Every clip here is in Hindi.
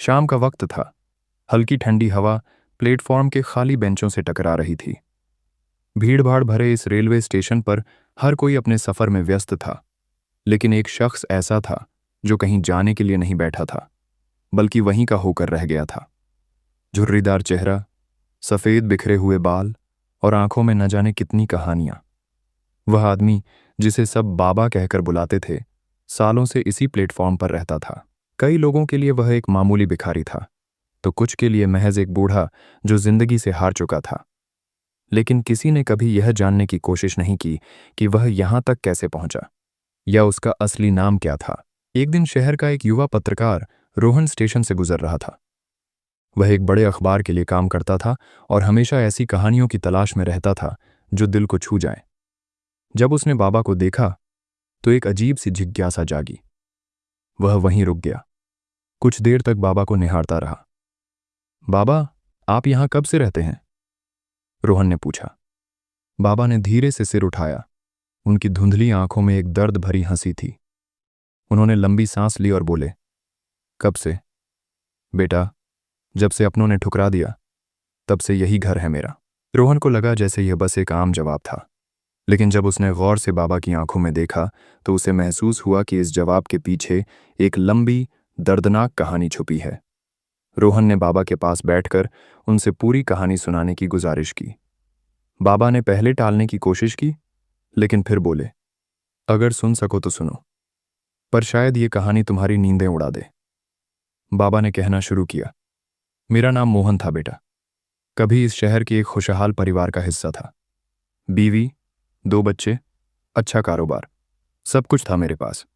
शाम का वक्त था। हल्की ठंडी हवा प्लेटफॉर्म के खाली बेंचों से टकरा रही थी। भीड़भाड़ भरे इस रेलवे स्टेशन पर हर कोई अपने सफर में व्यस्त था, लेकिन एक शख्स ऐसा था जो कहीं जाने के लिए नहीं बैठा था, बल्कि वहीं का होकर रह गया था। झुर्रीदार चेहरा, सफ़ेद बिखरे हुए बाल और आंखों में न जाने कितनी कहानियां। वह आदमी जिसे सब बाबा कहकर बुलाते थे, सालों से इसी प्लेटफॉर्म पर रहता था। कई लोगों के लिए वह एक मामूली भिखारी था, तो कुछ के लिए महज एक बूढ़ा जो जिंदगी से हार चुका था। लेकिन किसी ने कभी यह जानने की कोशिश नहीं की कि वह यहां तक कैसे पहुंचा, या उसका असली नाम क्या था। एक दिन शहर का एक युवा पत्रकार रोहन स्टेशन से गुजर रहा था। वह एक बड़े अखबार के लिए काम करता था और हमेशा ऐसी कहानियों की तलाश में रहता था जो दिल को छू जाए। जब उसने बाबा को देखा तो एक अजीब सी जिज्ञासा जागी। वह वहीं रुक गया, कुछ देर तक बाबा को निहारता रहा। बाबा, आप यहां कब से रहते हैं? रोहन ने पूछा। बाबा ने धीरे से सिर उठाया। उनकी धुंधली आंखों में एक दर्द भरी हंसी थी। उन्होंने लंबी सांस ली और बोले, कब से? बेटा, जब से अपनों ने ठुकरा दिया, तब से यही घर है मेरा। रोहन को लगा जैसे यह बस एक आम जवाब था, लेकिन जब उसने गौर से बाबा की आंखों में देखा तो उसे महसूस हुआ कि इस जवाब के पीछे एक लंबी, दर्दनाक कहानी छुपी है। रोहन ने बाबा के पास बैठकर उनसे पूरी कहानी सुनाने की गुजारिश की। बाबा ने पहले टालने की कोशिश की, लेकिन फिर बोले, अगर सुन सको तो सुनो, पर शायद ये कहानी तुम्हारी नींदें उड़ा दे। बाबा ने कहना शुरू किया, मेरा नाम मोहन था बेटा। कभी इस शहर के एक खुशहाल परिवार का हिस्सा था। बीवी, 2 बच्चे, अच्छा कारोबार, सब कुछ था मेरे पास।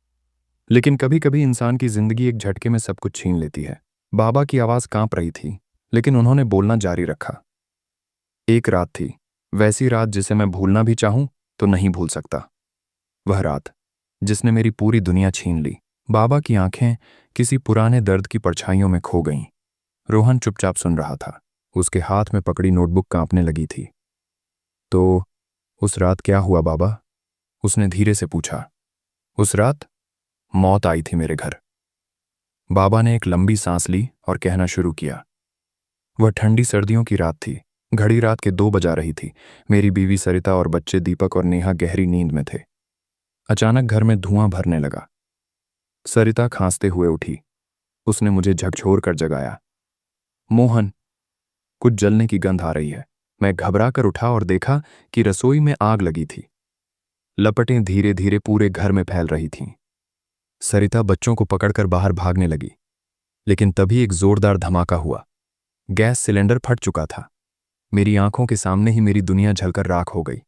लेकिन कभी कभी इंसान की जिंदगी एक झटके में सब कुछ छीन लेती है। बाबा की आवाज कांप रही थी, लेकिन उन्होंने बोलना जारी रखा। एक रात थी, वैसी रात जिसे मैं भूलना भी चाहूं तो नहीं भूल सकता। वह रात जिसने मेरी पूरी दुनिया छीन ली। बाबा की आंखें किसी पुराने दर्द की परछाइयों में खो गईं। रोहन चुपचाप सुन रहा था। उसके हाथ में पकड़ी नोटबुक कांपने लगी थी। तो उस रात क्या हुआ बाबा? उसने धीरे से पूछा। उस रात मौत आई थी मेरे घर। बाबा ने एक लंबी सांस ली और कहना शुरू किया। वह ठंडी सर्दियों की रात थी। घड़ी रात के 2 बजा रही थी। मेरी बीवी सरिता और बच्चे दीपक और नेहा गहरी नींद में थे। अचानक घर में धुआं भरने लगा। सरिता खांसते हुए उठी। उसने मुझे झकझोर कर जगाया। मोहन, कुछ जलने की गंध आ रही है। मैं घबरा कर उठा और देखा कि रसोई में आग लगी थी। लपटें धीरे धीरे पूरे घर में फैल रही थीं। सरिता बच्चों को पकड़कर बाहर भागने लगी, लेकिन तभी एक जोरदार धमाका हुआ। गैस सिलेंडर फट चुका था। मेरी आंखों के सामने ही मेरी दुनिया जलकर राख हो गई।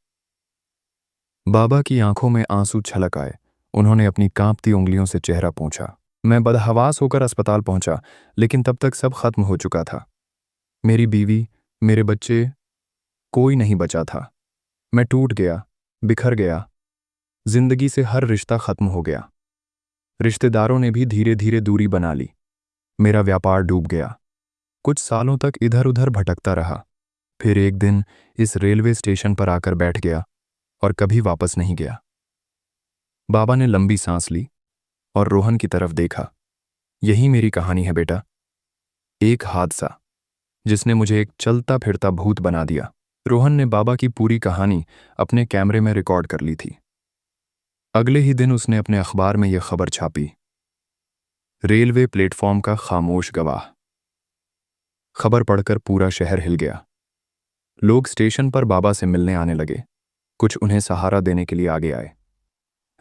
बाबा की आंखों में आंसू छलक आए। उन्होंने अपनी कांपती उंगलियों से चेहरा पोंछा। मैं बदहवास होकर अस्पताल पहुंचा, लेकिन तब तक सब खत्म हो चुका था। मेरी बीवी, मेरे बच्चे, कोई नहीं बचा था। मैं टूट गया, बिखर गया। जिंदगी से हर रिश्ता खत्म हो गया। रिश्तेदारों ने भी धीरे धीरे दूरी बना ली। मेरा व्यापार डूब गया। कुछ सालों तक इधर उधर भटकता रहा। फिर एक दिन इस रेलवे स्टेशन पर आकर बैठ गया और कभी वापस नहीं गया। बाबा ने लंबी सांस ली और रोहन की तरफ देखा। यही मेरी कहानी है बेटा। एक हादसा जिसने मुझे एक चलता फिरता भूत बना दिया। रोहन ने बाबा की पूरी कहानी अपने कैमरे में रिकॉर्ड कर ली थी। अगले ही दिन उसने अपने अखबार में यह खबर छापी, रेलवे प्लेटफॉर्म का खामोश गवाह। खबर पढ़कर पूरा शहर हिल गया। लोग स्टेशन पर बाबा से मिलने आने लगे। कुछ उन्हें सहारा देने के लिए आगे आए।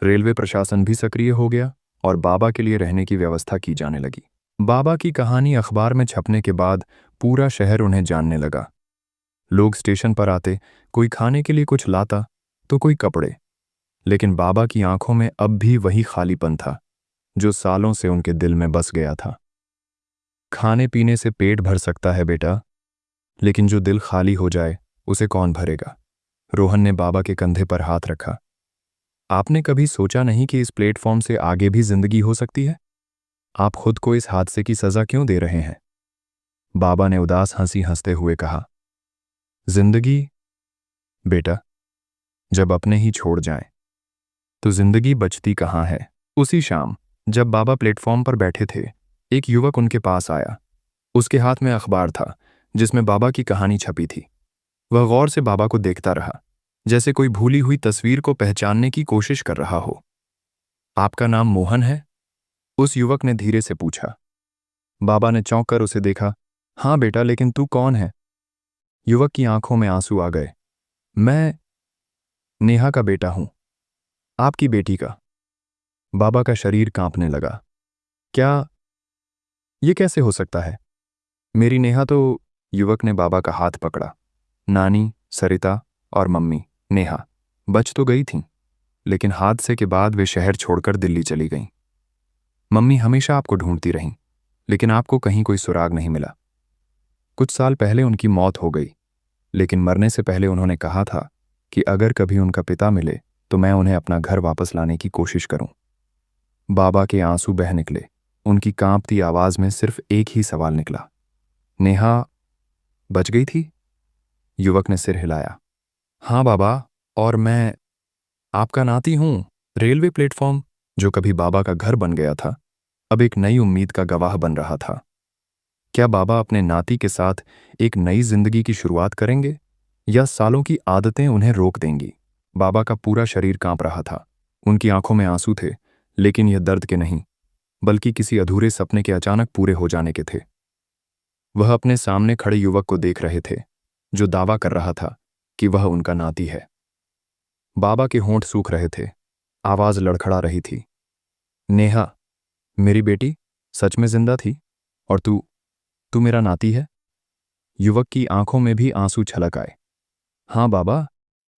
रेलवे प्रशासन भी सक्रिय हो गया और बाबा के लिए रहने की व्यवस्था की जाने लगी। बाबा की कहानी अखबार में छपने के बाद पूरा शहर उन्हें जानने लगा। लोग स्टेशन पर आते, कोई खाने के लिए कुछ लाता तो कोई कपड़े, लेकिन बाबा की आंखों में अब भी वही खालीपन था जो सालों से उनके दिल में बस गया था। खाने पीने से पेट भर सकता है बेटा, लेकिन जो दिल खाली हो जाए उसे कौन भरेगा? रोहन ने बाबा के कंधे पर हाथ रखा। आपने कभी सोचा नहीं कि इस प्लेटफॉर्म से आगे भी जिंदगी हो सकती है? आप खुद को इस हादसे की सजा क्यों दे रहे हैं? बाबा ने उदास हंसी हंसते हुए कहा, जिंदगी बेटा, जब अपने ही छोड़ जाएं, तो जिंदगी बचती कहाँ है? उसी शाम जब बाबा प्लेटफॉर्म पर बैठे थे, एक युवक उनके पास आया। उसके हाथ में अखबार था जिसमें बाबा की कहानी छपी थी। वह गौर से बाबा को देखता रहा, जैसे कोई भूली हुई तस्वीर को पहचानने की कोशिश कर रहा हो। आपका नाम मोहन है? उस युवक ने धीरे से पूछा। बाबा ने चौंक कर उसे देखा। हाँ बेटा, लेकिन तू कौन है? युवक की आंखों में आंसू आ गए। मैं नेहा का बेटा हूं, आपकी बेटी का। बाबा का शरीर कांपने लगा। क्या ये कैसे हो सकता है? मेरी नेहा तो। युवक ने बाबा का हाथ पकड़ा। नानी, सरिता और मम्मी नेहा बच तो गई थीं, लेकिन हादसे के बाद वे शहर छोड़कर दिल्ली चली गईं। मम्मी हमेशा आपको ढूंढती रहीं, लेकिन आपको कहीं कोई सुराग नहीं मिला। कुछ साल पहले उनकी मौत हो गई, लेकिन मरने से पहले उन्होंने कहा था कि अगर कभी उनका पिता मिले तो मैं उन्हें अपना घर वापस लाने की कोशिश करूं। बाबा के आंसू बह निकले। उनकी कांपती आवाज में सिर्फ एक ही सवाल निकला। नेहा बच गई थी? युवक ने सिर हिलाया। हाँ बाबा, और मैं आपका नाती हूं। रेलवे प्लेटफॉर्म, जो कभी बाबा का घर बन गया था, अब एक नई उम्मीद का गवाह बन रहा था। क्या बाबा अपने नाती के साथ एक नई जिंदगी की शुरुआत करेंगे, या सालों की आदतें उन्हें रोक देंगी? बाबा का पूरा शरीर कांप रहा था। उनकी आंखों में आंसू थे, लेकिन यह दर्द के नहीं, बल्कि किसी अधूरे सपने के अचानक पूरे हो जाने के थे। वह अपने सामने खड़े युवक को देख रहे थे, जो दावा कर रहा था कि वह उनका नाती है। बाबा के होंठ सूख रहे थे, आवाज लड़खड़ा रही थी। नेहा, मेरी बेटी, सच में जिंदा थी? और तू तू मेरा नाती है? युवक की आंखों में भी आंसू छलक आए। हाँ बाबा,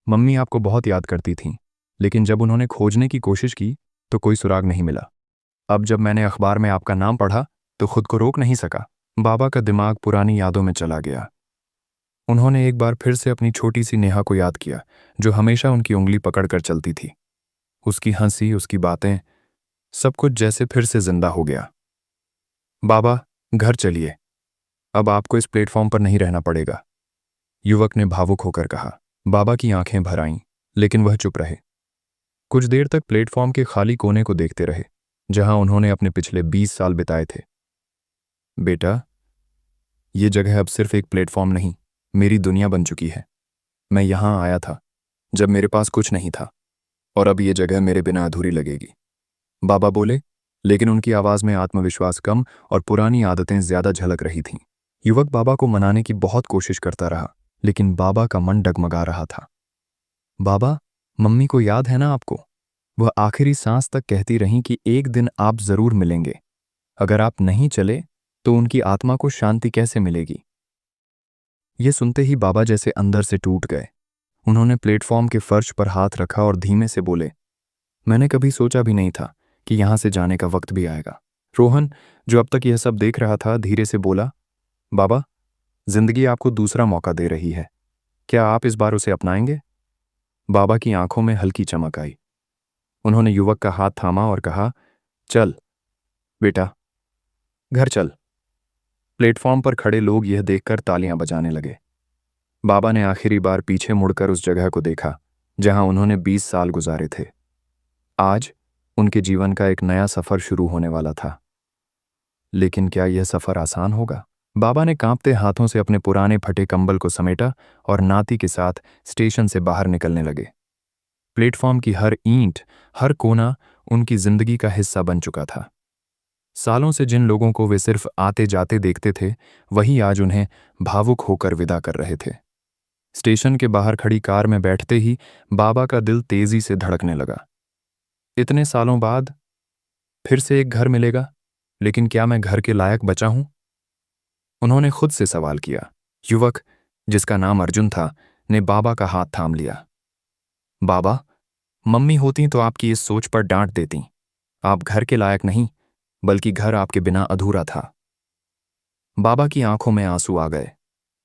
मम्मी आपको बहुत याद करती थीं, लेकिन जब उन्होंने खोजने की कोशिश की तो कोई सुराग नहीं मिला। अब जब मैंने अखबार में आपका नाम पढ़ा तो खुद को रोक नहीं सका। बाबा का दिमाग पुरानी यादों में चला गया। उन्होंने एक बार फिर से अपनी छोटी सी नेहा को याद किया, जो हमेशा उनकी उंगली पकड़कर चलती थी। उसकी हंसी, उसकी बातें, सब कुछ जैसे फिर से जिंदा हो गया। बाबा, घर चलिए, अब आपको इस प्लेटफॉर्म पर नहीं रहना पड़ेगा, युवक ने भावुक होकर कहा। बाबा की आंखें भर आईं, लेकिन वह चुप रहे। कुछ देर तक प्लेटफॉर्म के खाली कोने को देखते रहे, जहां उन्होंने अपने पिछले 20 साल बिताए थे। बेटा, ये जगह अब सिर्फ एक प्लेटफॉर्म नहीं, मेरी दुनिया बन चुकी है। मैं यहां आया था जब मेरे पास कुछ नहीं था, और अब ये जगह मेरे बिना अधूरी लगेगी, बाबा बोले, लेकिन उनकी आवाज में आत्मविश्वास कम और पुरानी आदतें ज्यादा झलक रही थीं। युवक बाबा को मनाने की बहुत कोशिश करता रहा, लेकिन बाबा का मन डगमगा रहा था। बाबा, मम्मी को याद है ना आपको? वह आखिरी सांस तक कहती रहीं कि एक दिन आप जरूर मिलेंगे। अगर आप नहीं चले तो उनकी आत्मा को शांति कैसे मिलेगी? ये सुनते ही बाबा जैसे अंदर से टूट गए। उन्होंने प्लेटफॉर्म के फर्श पर हाथ रखा और धीमे से बोले, मैंने कभी सोचा भी नहीं था कि यहां से जाने का वक्त भी आएगा। रोहन, जो अब तक यह सब देख रहा था, धीरे से बोला, बाबा, जिंदगी आपको दूसरा मौका दे रही है। क्या आप इस बार उसे अपनाएंगे? बाबा की आंखों में हल्की चमक आई। उन्होंने युवक का हाथ थामा और कहा, चल बेटा, घर चल। प्लेटफॉर्म पर खड़े लोग यह देखकर तालियां बजाने लगे। बाबा ने आखिरी बार पीछे मुड़कर उस जगह को देखा जहां उन्होंने 20 साल गुजारे थे। आज उनके जीवन का एक नया सफर शुरू होने वाला था। लेकिन क्या यह सफर आसान होगा? बाबा ने कांपते हाथों से अपने पुराने फटे कंबल को समेटा और नाती के साथ स्टेशन से बाहर निकलने लगे। प्लेटफॉर्म की हर ईंट, हर कोना उनकी जिंदगी का हिस्सा बन चुका था। सालों से जिन लोगों को वे सिर्फ आते जाते देखते थे, वही आज उन्हें भावुक होकर विदा कर रहे थे। स्टेशन के बाहर खड़ी कार में बैठते ही बाबा का दिल तेजी से धड़कने लगा। इतने सालों बाद फिर से एक घर मिलेगा, लेकिन क्या मैं घर के लायक बचा हूं? उन्होंने खुद से सवाल किया। युवक, जिसका नाम अर्जुन था, ने बाबा का हाथ थाम लिया। बाबा, मम्मी होती तो आपकी इस सोच पर डांट देती। आप घर के लायक नहीं, बल्कि घर आपके बिना अधूरा था। बाबा की आंखों में आंसू आ गए,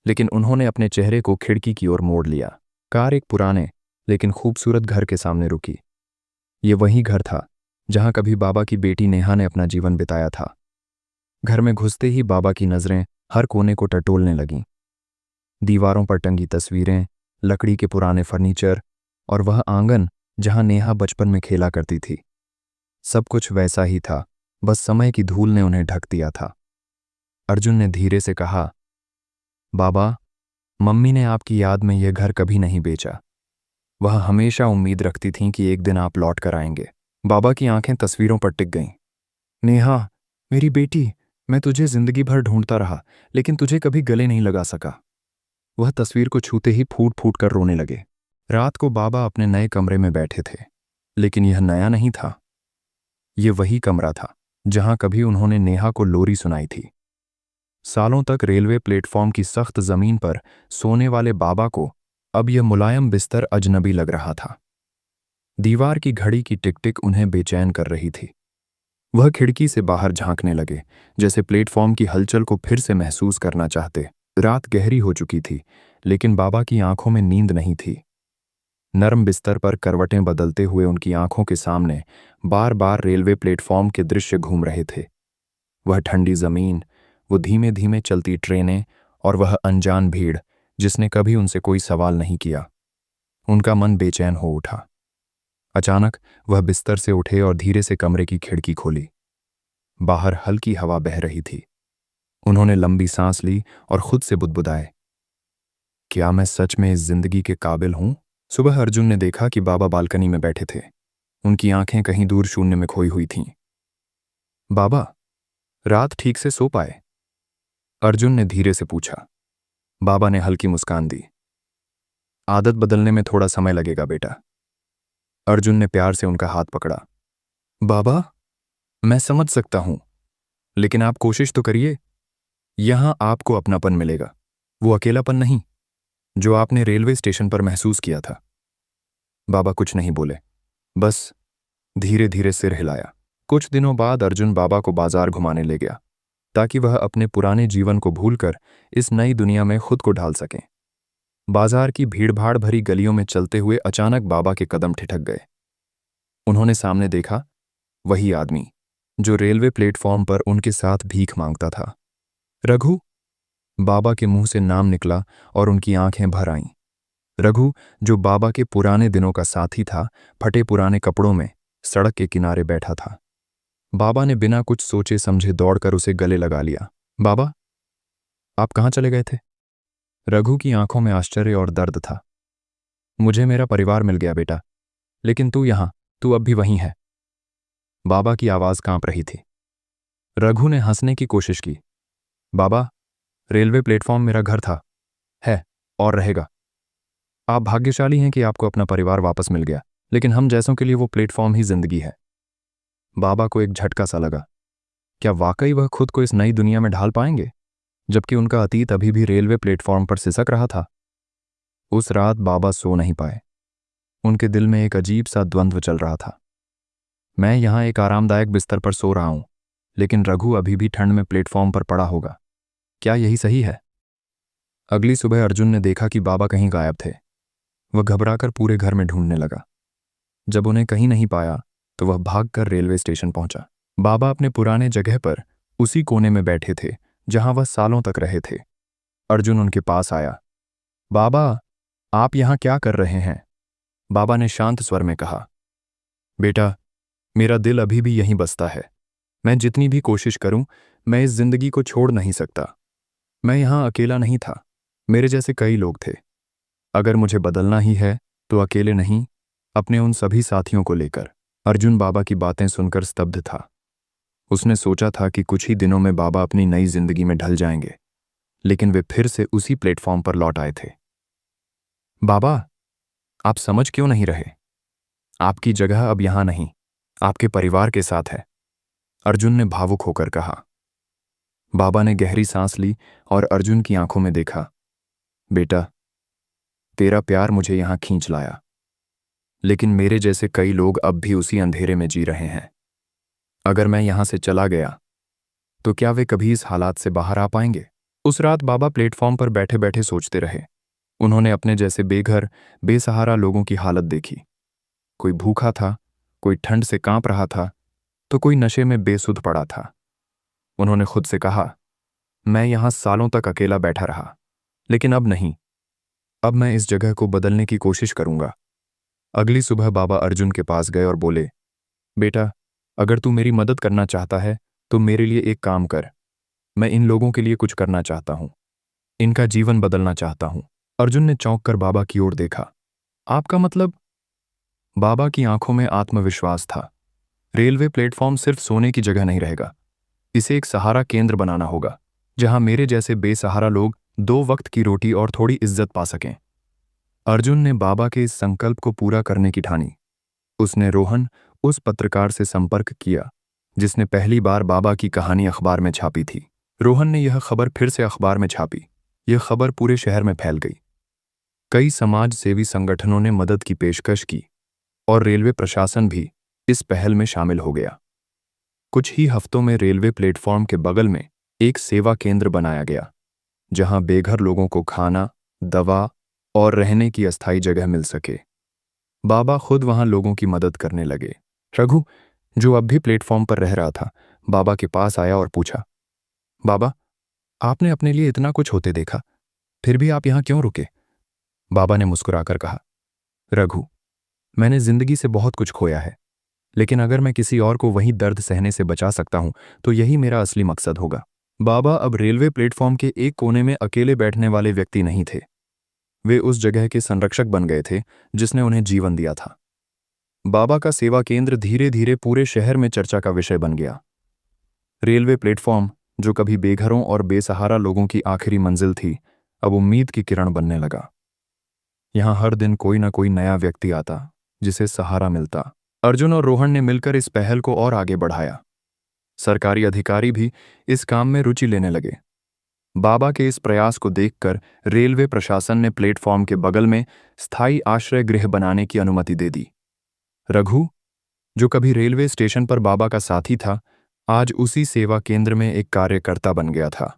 लेकिन उन्होंने अपने चेहरे को खिड़की की ओर मोड़ लिया। कार एक पुराने लेकिन खूबसूरत घर के सामने रुकी। ये वही घर था जहां कभी बाबा की बेटी नेहा ने अपना जीवन बिताया था। घर में घुसते ही बाबा की नजरें हर कोने को टटोलने लगीं। दीवारों पर टंगी तस्वीरें, लकड़ी के पुराने फर्नीचर और वह आंगन जहां नेहा बचपन में खेला करती थी। सब कुछ वैसा ही था, बस समय की धूल ने उन्हें ढक दिया था। अर्जुन ने धीरे से कहा, बाबा, मम्मी ने आपकी याद में यह घर कभी नहीं बेचा। वह हमेशा उम्मीद रखती थीं कि एक दिन आप लौट कर आएंगे। बाबा की आंखें तस्वीरों पर टिक गईं। नेहा, मेरी बेटी, मैं तुझे जिंदगी भर ढूंढता रहा, लेकिन तुझे कभी गले नहीं लगा सका। वह तस्वीर को छूते ही फूट फूट कर रोने लगे। रात को बाबा अपने नए कमरे में बैठे थे, लेकिन यह नया नहीं था। ये वही कमरा था जहां कभी उन्होंने नेहा को लोरी सुनाई थी। सालों तक रेलवे प्लेटफॉर्म की सख्त जमीन पर सोने वाले बाबा को अब यह मुलायम बिस्तर अजनबी लग रहा था। दीवार की घड़ी की टिक टिक उन्हें बेचैन कर रही थी। वह खिड़की से बाहर झांकने लगे, जैसे प्लेटफॉर्म की हलचल को फिर से महसूस करना चाहते। रात गहरी हो चुकी थी, लेकिन बाबा की आंखों में नींद नहीं थी। नरम बिस्तर पर करवटें बदलते हुए उनकी आंखों के सामने बार बार रेलवे प्लेटफॉर्म के दृश्य घूम रहे थे। वह ठंडी जमीन, वो धीमे धीमे चलती ट्रेनें और वह अनजान भीड़ जिसने कभी उनसे कोई सवाल नहीं किया। उनका मन बेचैन हो उठा। अचानक वह बिस्तर से उठे और धीरे से कमरे की खिड़की खोली। बाहर हल्की हवा बह रही थी। उन्होंने लंबी सांस ली और खुद से बुदबुदाए, क्या मैं सच में इस जिंदगी के काबिल हूं? सुबह अर्जुन ने देखा कि बाबा बालकनी में बैठे थे। उनकी आंखें कहीं दूर शून्य में खोई हुई थीं। बाबा, रात ठीक से सो पाए? अर्जुन ने धीरे से पूछा। बाबा ने हल्की मुस्कान दी। आदत बदलने में थोड़ा समय लगेगा बेटा। अर्जुन ने प्यार से उनका हाथ पकड़ा। बाबा, मैं समझ सकता हूं, लेकिन आप कोशिश तो करिए। यहां आपको अपनापन मिलेगा, वो अकेलापन नहीं जो आपने रेलवे स्टेशन पर महसूस किया था। बाबा कुछ नहीं बोले, बस धीरे धीरे सिर हिलाया। कुछ दिनों बाद अर्जुन बाबा को बाजार घुमाने ले गया, ताकि वह अपने पुराने जीवन को भूलकर इस नई दुनिया में खुद को ढाल सकें। बाजार की भीड़भाड़ भरी गलियों में चलते हुए अचानक बाबा के कदम ठिठक गए। उन्होंने सामने देखा, वही आदमी जो रेलवे प्लेटफॉर्म पर उनके साथ भीख मांगता था। रघु। बाबा के मुंह से नाम निकला और उनकी आंखें भर आईं। रघु, जो बाबा के पुराने दिनों का साथी था, फटे पुराने कपड़ों में सड़क के किनारे बैठा था। बाबा ने बिना कुछ सोचे समझे दौड़कर उसे गले लगा लिया। बाबा, आप कहाँ चले गए थे? रघु की आंखों में आश्चर्य और दर्द था। मुझे मेरा परिवार मिल गया बेटा, लेकिन तू अब भी वहीं है। बाबा की आवाज कांप रही थी। रघु ने हंसने की कोशिश की। बाबा, रेलवे प्लेटफॉर्म मेरा घर था, है और रहेगा। आप भाग्यशाली हैं कि आपको अपना परिवार वापस मिल गया, लेकिन हम जैसों के लिए वो प्लेटफॉर्म ही जिंदगी है। बाबा को एक झटका सा लगा। क्या वाकई वह खुद को इस नई दुनिया में ढाल पाएंगे, जबकि उनका अतीत अभी भी रेलवे प्लेटफॉर्म पर सिसक रहा था? उस रात बाबा सो नहीं पाए। उनके दिल में एक अजीब सा द्वंद्व चल रहा था। मैं यहां एक आरामदायक बिस्तर पर सो रहा हूं, लेकिन रघु अभी भी ठंड में प्लेटफॉर्म पर पड़ा होगा। क्या यही सही है? अगली सुबह अर्जुन ने देखा कि बाबा कहीं गायब थे। वह घबराकर पूरे घर में ढूंढने लगा। जब उन्हें कहीं नहीं पाया तो वह भागकर रेलवे स्टेशन पहुंचा। बाबा अपने पुराने जगह पर उसी कोने में बैठे थे जहां वह सालों तक रहे थे। अर्जुन उनके पास आया। बाबा, आप यहां क्या कर रहे हैं? बाबा ने शांत स्वर में कहा, बेटा, मेरा दिल अभी भी यहीं बसता है। मैं जितनी भी कोशिश करूं, मैं इस जिंदगी को छोड़ नहीं सकता। मैं यहां अकेला नहीं था, मेरे जैसे कई लोग थे। अगर मुझे बदलना ही है तो अकेले नहीं, अपने उन सभी साथियों को लेकर। अर्जुन बाबा की बातें सुनकर स्तब्ध था। उसने सोचा था कि कुछ ही दिनों में बाबा अपनी नई जिंदगी में ढल जाएंगे, लेकिन वे फिर से उसी प्लेटफॉर्म पर लौट आए थे। बाबा, आप समझ क्यों नहीं रहे? आपकी जगह अब यहां नहीं, आपके परिवार के साथ है, अर्जुन ने भावुक होकर कहा। बाबा ने गहरी सांस ली और अर्जुन की आंखों में देखा। बेटा, तेरा प्यार मुझे यहां खींच लाया, लेकिन मेरे जैसे कई लोग अब भी उसी अंधेरे में जी रहे हैं। अगर मैं यहां से चला गया तो क्या वे कभी इस हालात से बाहर आ पाएंगे? उस रात बाबा प्लेटफॉर्म पर बैठे बैठे सोचते रहे। उन्होंने अपने जैसे बेघर, बेसहारा लोगों की हालत देखी। कोई भूखा था, कोई ठंड से कांप रहा था, तो कोई नशे में बेसुध पड़ा था। उन्होंने खुद से कहा, मैं यहां सालों तक अकेला बैठा रहा, लेकिन अब नहीं। अब मैं इस जगह को बदलने की कोशिश करूंगा। अगली सुबह बाबा अर्जुन के पास गए और बोले, बेटा, अगर तू मेरी मदद करना चाहता है तो मेरे लिए एक काम कर। मैं इन लोगों के लिए कुछ करना चाहता हूँ, इनका जीवन बदलना चाहता हूँ। अर्जुन ने चौंक कर बाबा की ओर देखा। आपका मतलब? बाबा की आंखों में आत्मविश्वास था। रेलवे प्लेटफॉर्म सिर्फ सोने की जगह नहीं रहेगा, इसे एक सहारा केंद्र बनाना होगा, जहां मेरे जैसे बेसहारा लोग 2 वक्त की रोटी और थोड़ी इज्जत पा सकें। अर्जुन ने बाबा के इस संकल्प को पूरा करने की ठानी। उसने रोहन, उस पत्रकार से संपर्क किया जिसने पहली बार बाबा की कहानी अखबार में छापी थी। रोहन ने यह खबर फिर से अखबार में छापी। यह खबर पूरे शहर में फैल गई। कई समाज सेवी संगठनों ने मदद की पेशकश की और रेलवे प्रशासन भी इस पहल में शामिल हो गया। कुछ ही हफ्तों में रेलवे प्लेटफॉर्म के बगल में एक सेवा केंद्र बनाया गया, जहां बेघर लोगों को खाना, दवा और रहने की अस्थायी जगह मिल सके। बाबा खुद वहां लोगों की मदद करने लगे। रघु, जो अब भी प्लेटफॉर्म पर रह रहा था, बाबा के पास आया और पूछा, बाबा, आपने अपने लिए इतना कुछ होते देखा, फिर भी आप यहां क्यों रुके? बाबा ने मुस्कुराकर कहा, रघु, मैंने जिंदगी से बहुत कुछ खोया है, लेकिन अगर मैं किसी और को वही दर्द सहने से बचा सकता हूं तो यही मेरा असली मकसद होगा। बाबा अब रेलवे प्लेटफॉर्म के एक कोने में अकेले बैठने वाले व्यक्ति नहीं थे। वे उस जगह के संरक्षक बन गए थे जिसने उन्हें जीवन दिया था। बाबा का सेवा केंद्र धीरे धीरे पूरे शहर में चर्चा का विषय बन गया। रेलवे प्लेटफॉर्म, जो कभी बेघरों और बेसहारा लोगों की आखिरी मंजिल थी, अब उम्मीद की किरण बनने लगा। यहां हर दिन कोई ना कोई नया व्यक्ति आता जिसे सहारा मिलता। अर्जुन और रोहन ने मिलकर इस पहल को और आगे बढ़ाया। सरकारी अधिकारी भी इस काम में रुचि लेने लगे। बाबा के इस प्रयास को देखकर रेलवे प्रशासन ने प्लेटफॉर्म के बगल में स्थायी आश्रय गृह बनाने की अनुमति दे दी। रघु, जो कभी रेलवे स्टेशन पर बाबा का साथी था, आज उसी सेवा केंद्र में एक कार्यकर्ता बन गया था।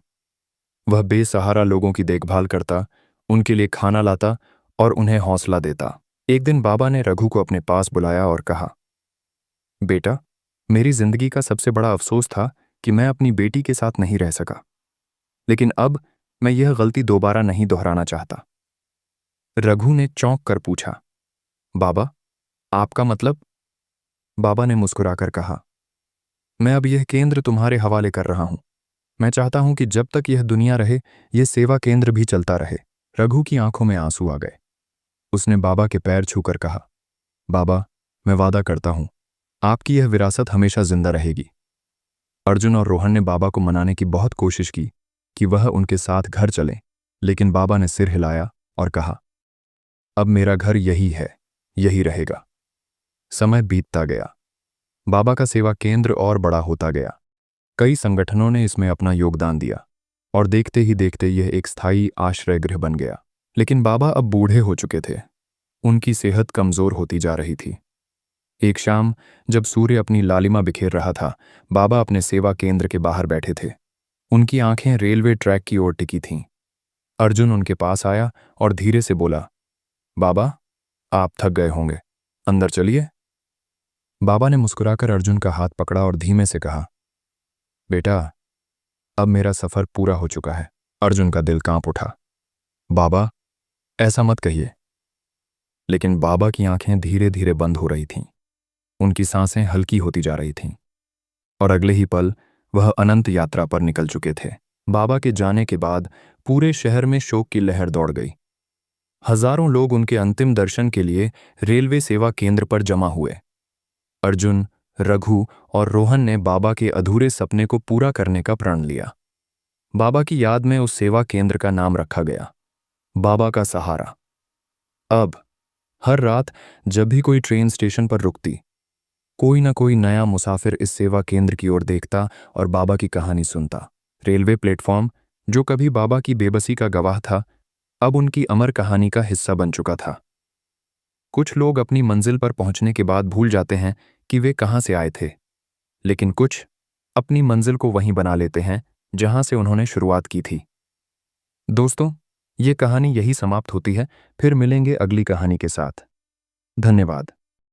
वह बेसहारा लोगों की देखभाल करता, उनके लिए खाना लाता और उन्हें हौसला देता। एक दिन बाबा ने रघु को अपने पास बुलाया और कहा, बेटा, मेरी जिंदगी का सबसे बड़ा अफसोस था कि मैं अपनी बेटी के साथ नहीं रह सका, लेकिन अब मैं यह गलती दोबारा नहीं दोहराना चाहता। रघु ने चौंक कर पूछा, बाबा, आपका मतलब? बाबा ने मुस्कुराकर कहा, मैं अब यह केंद्र तुम्हारे हवाले कर रहा हूं। मैं चाहता हूं कि जब तक यह दुनिया रहे, यह सेवा केंद्र भी चलता रहे। रघु की आंखों में आंसू आ गए। उसने बाबा के पैर छूकर कहा, बाबा, मैं वादा करता हूं, आपकी यह विरासत हमेशा जिंदा रहेगी। अर्जुन और रोहन ने बाबा को मनाने की बहुत कोशिश की कि वह उनके साथ घर चलें, लेकिन बाबा ने सिर हिलाया और कहा, अब मेरा घर यही है, यही रहेगा। समय बीतता गया। बाबा का सेवा केंद्र और बड़ा होता गया। कई संगठनों ने इसमें अपना योगदान दिया और देखते ही देखते यह एक स्थायी आश्रय गृह बन गया। लेकिन बाबा अब बूढ़े हो चुके थे। उनकी सेहत कमजोर होती जा रही थी। एक शाम, जब सूर्य अपनी लालिमा बिखेर रहा था, बाबा अपने सेवा केंद्र के बाहर बैठे थे। उनकी आंखें रेलवे ट्रैक की ओर टिकी थीं। अर्जुन उनके पास आया और धीरे से बोला, बाबा, आप थक गए होंगे, अंदर चलिए। बाबा ने मुस्कुराकर अर्जुन का हाथ पकड़ा और धीमे से कहा, बेटा, अब मेरा सफर पूरा हो चुका है। अर्जुन का दिल कांप उठा। बाबा, ऐसा मत कहिए। लेकिन बाबा की आंखें धीरे धीरे बंद हो रही थीं। उनकी सांसें हल्की होती जा रही थीं और अगले ही पल वह अनंत यात्रा पर निकल चुके थे। बाबा के जाने के बाद पूरे शहर में शोक की लहर दौड़ गई। हजारों लोग उनके अंतिम दर्शन के लिए रेलवे सेवा केंद्र पर जमा हुए। अर्जुन, रघु और रोहन ने बाबा के अधूरे सपने को पूरा करने का प्रण लिया। बाबा की याद में उस सेवा केंद्र का नाम रखा गया, बाबा का सहारा। अब हर रात जब भी कोई ट्रेन स्टेशन पर रुकती, कोई ना कोई नया मुसाफिर इस सेवा केंद्र की ओर देखता और बाबा की कहानी सुनता। रेलवे प्लेटफॉर्म, जो कभी बाबा की बेबसी का गवाह था, अब उनकी अमर कहानी का हिस्सा बन चुका था। कुछ लोग अपनी मंजिल पर पहुंचने के बाद भूल जाते हैं कि वे कहां से आए थे, लेकिन कुछ अपनी मंजिल को वहीं बना लेते हैं जहां से उन्होंने शुरुआत की थी। दोस्तों, ये कहानी यही समाप्त होती है। फिर मिलेंगे अगली कहानी के साथ। धन्यवाद।